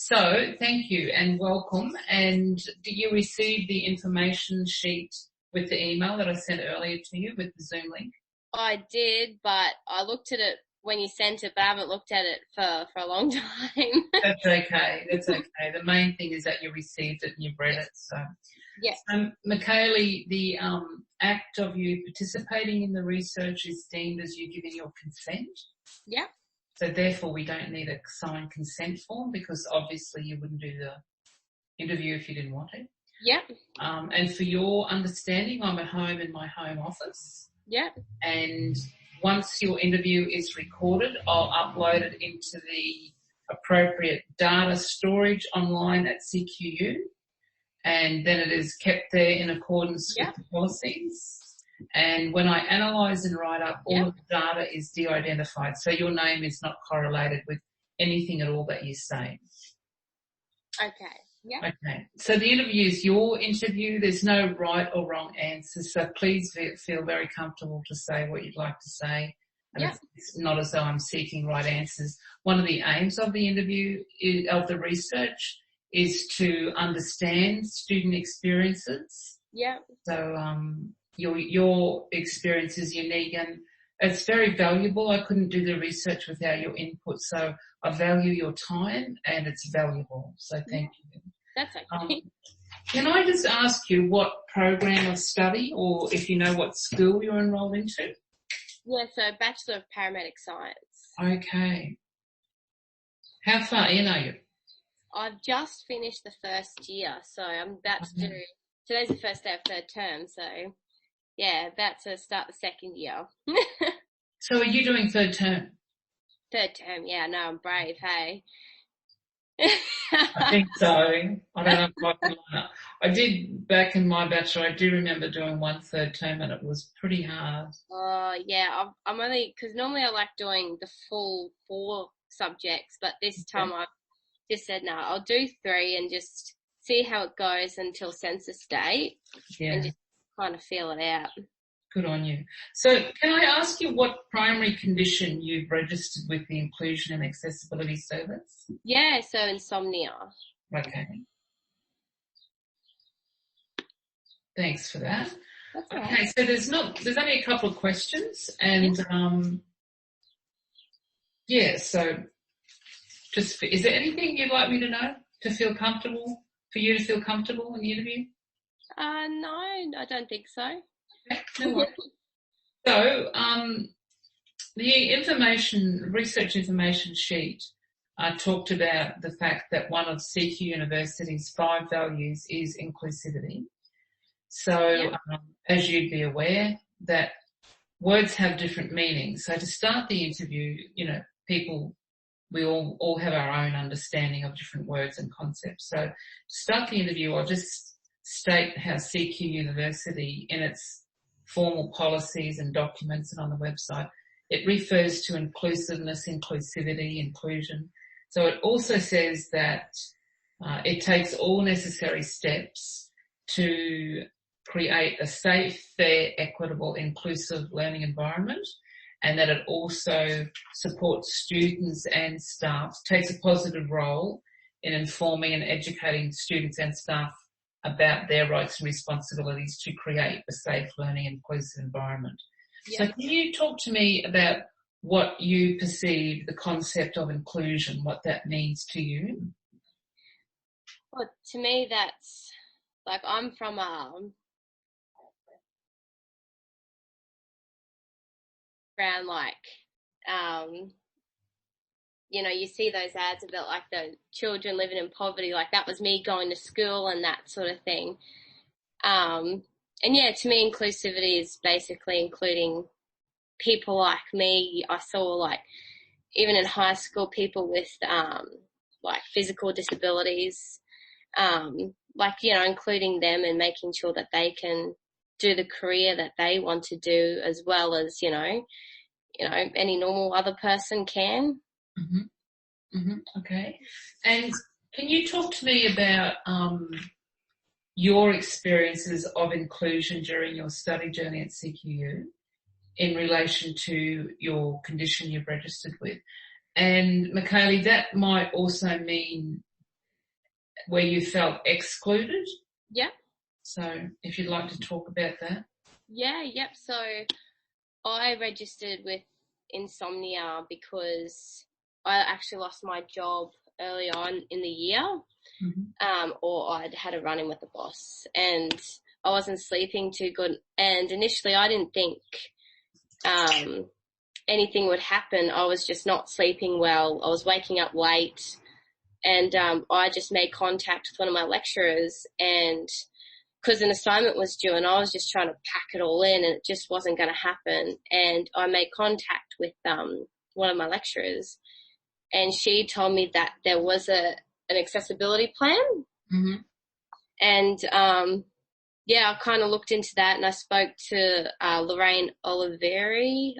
So thank you and welcome. And did you receive the information sheet with the email that I sent earlier to you with the Zoom link? I did, but I looked at it when you sent it, but I haven't looked at it for a long time. That's okay. That's okay. The main thing is that you received it and you've read it. So, yeah. Michaeli, the act of you participating in the research is deemed as you giving your consent. Yeah. So therefore, we don't need a signed consent form because obviously you wouldn't do the interview if you didn't want to. Yeah. And for your understanding, I'm at home in my home office. Yeah. And once your interview is recorded, I'll upload it into the appropriate data storage online at CQU. And then it is kept there in accordance with the policies. And when I analyse and write up, all of the data is de-identified. So your name is not correlated with anything at all that you say. Okay. Yeah. Okay. So the interview is your interview. There's no right or wrong answers. So please feel very comfortable to say what you'd like to say. And it's not as though I'm seeking right answers. One of the aims of the interview, of the research, is to understand student experiences. Yeah. So, your experience is unique and it's very valuable. I couldn't do the research without your input, so I value your time and it's valuable. So thank you. That's okay. Can I just ask you what program of study or if you know what school you're enrolled into? Yeah, so Bachelor of Paramedic Science. Okay. How far in are you? I've just finished the first year, so I'm about to do, today's the first day of third term, so yeah, about to start the second year. So are you doing third term? Third term, yeah, no, I'm brave, hey. I think so. I don't know if I can line up. I did back in my bachelor, I do remember doing one third term and it was pretty hard. Yeah, I'm only, because normally I like doing the full 4 subjects, but this time I've just said, no, I'll do 3 and just see how it goes until census date and just kind of feel it out. Good on you. So can I ask you what primary condition you've registered with the Inclusion and Accessibility Service? Yeah, so insomnia. Okay. Thanks for that. That's all right. Okay, so there's only a couple of questions and so just is there anything you'd like me to know to feel comfortable, for you to feel comfortable in the interview? No, I don't think so. Okay, no worries. So, the research information sheet talked about the fact that one of CQ University's 5 values is inclusivity. So, as you'd be aware, that words have different meanings. So to start the interview, we all have our own understanding of different words and concepts. So to start the interview, I'll just state how CQ University, in its formal policies and documents and on the website, it refers to inclusiveness, inclusivity, inclusion. So it also says that it takes all necessary steps to create a safe, fair, equitable, inclusive learning environment, and that it also supports students and staff, takes a positive role in informing and educating students and staff about their rights and responsibilities to create a safe, learning, inclusive environment. So can you talk to me about what you perceive the concept of inclusion, what that means to you? Well, to me, that's like, I'm from around you see those ads about like the children living in poverty, like that was me going to school and that sort of thing. And yeah, to me, inclusivity is basically including people like me. I saw like, even in high school, people with like physical disabilities, including them and making sure that they can do the career that they want to do as well as, any normal other person can. Okay. And can you talk to me about your experiences of inclusion during your study journey at CQU in relation to your condition you've registered with? And Michaeli, that might also mean where you felt excluded. Yeah. So if you'd like to talk about that. Yeah, yep. So I registered with Insomnia because I actually lost my job early on in the year, or I'd had a run-in with the boss and I wasn't sleeping too good. And initially I didn't think anything would happen. I was just not sleeping well. I was waking up late, and I just made contact with one of my lecturers, and because an assignment was due and I was just trying to pack it all in and it just wasn't going to happen. And I made contact with one of my lecturers, and she told me that there was an accessibility plan. And I kind of looked into that, and I spoke to Lorraine Oliveri,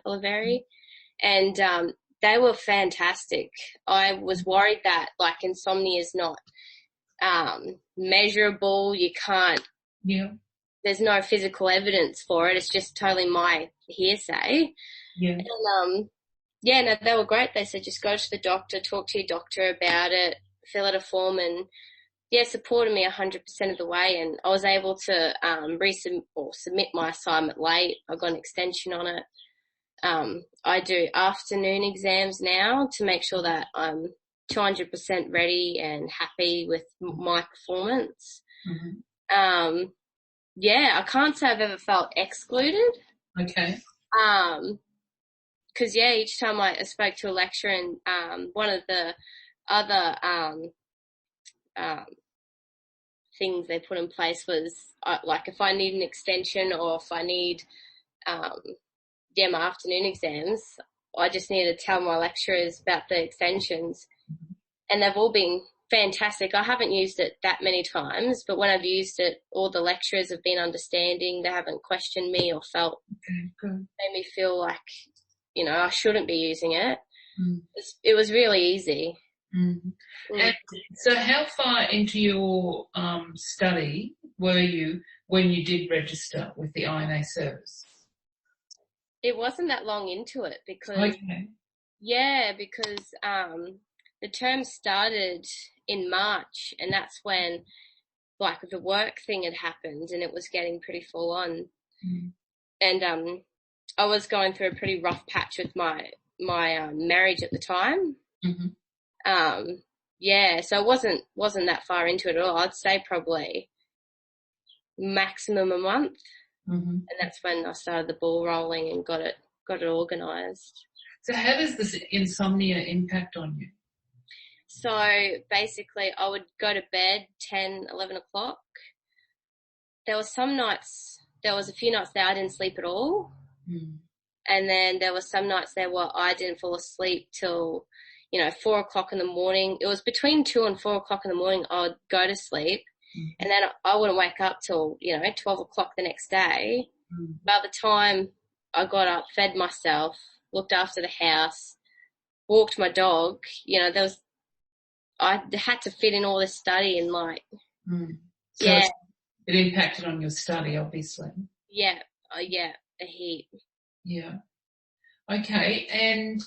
and they were fantastic. I was worried that like insomnia is not measurable. You can't. Yeah. There's no physical evidence for it. It's just totally my hearsay. Yeah. And no, they were great. They said just go to the doctor, talk to your doctor about it, fill out a form, and supported me 100% of the way. And I was able to submit my assignment late. I got an extension on it. I do afternoon exams now to make sure that I'm 200% ready and happy with my performance. I can't say I've ever felt excluded. Okay. Cause each time I spoke to a lecturer, and one of the other things they put in place was like if I need an extension or if I need my afternoon exams, I just need to tell my lecturers about the extensions, and they've all been fantastic. I haven't used it that many times, but when I've used it, all the lecturers have been understanding. They haven't questioned me or made me feel like, I shouldn't be using it. It was really easy. And so how far into your study were you when you did register with the INA service? It wasn't that long into it because the term started in March, and that's when like the work thing had happened and it was getting pretty full on. And I was going through a pretty rough patch with my marriage at the time. So I wasn't that far into it at all. I'd say probably maximum a month. And that's when I started the ball rolling and got it organised. So how does this insomnia impact on you? So basically I would go to bed 10, 11 o'clock. There was a few nights there I didn't sleep at all. And then there were some nights there where I didn't fall asleep till, 4 o'clock in the morning. It was between 2 and 4 o'clock in the morning I would go to sleep. And then I wouldn't wake up till, 12 o'clock the next day. By the time I got up, fed myself, looked after the house, walked my dog, I had to fit in all this study and it impacted on your study, obviously. Yeah, a heap. Yeah. Okay. And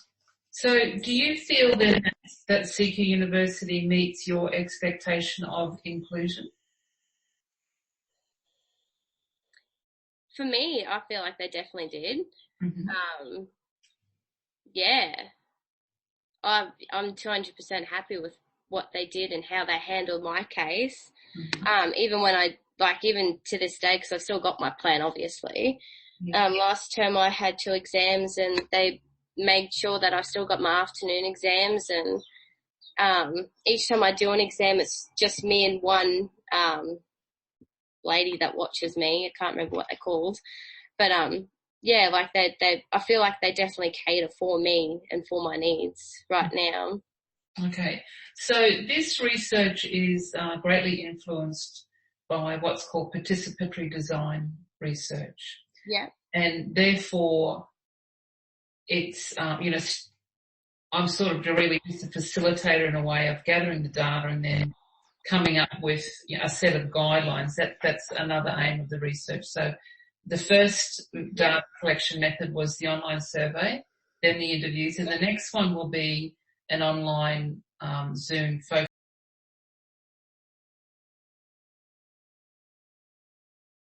so do you feel then that CQ University meets your expectation of inclusion? For me, I feel like they definitely did. I'm 200% happy with what they did and how they handled my case. Even to this day, because I've still got my plan, obviously. Last term I had 2 exams and they made sure that I still got my afternoon exams, and each time I do an exam it's just me and one lady that watches me. I can't remember what they're called, but I feel like they definitely cater for me and for my needs right now. Okay, so this research is greatly influenced by what's called participatory design research. Yeah. And therefore it's, I'm sort of really just a facilitator in a way of gathering the data and then coming up with a set of guidelines. That's another aim of the research. So the first data collection method was the online survey, then the interviews, and the next one will be an online Zoom focus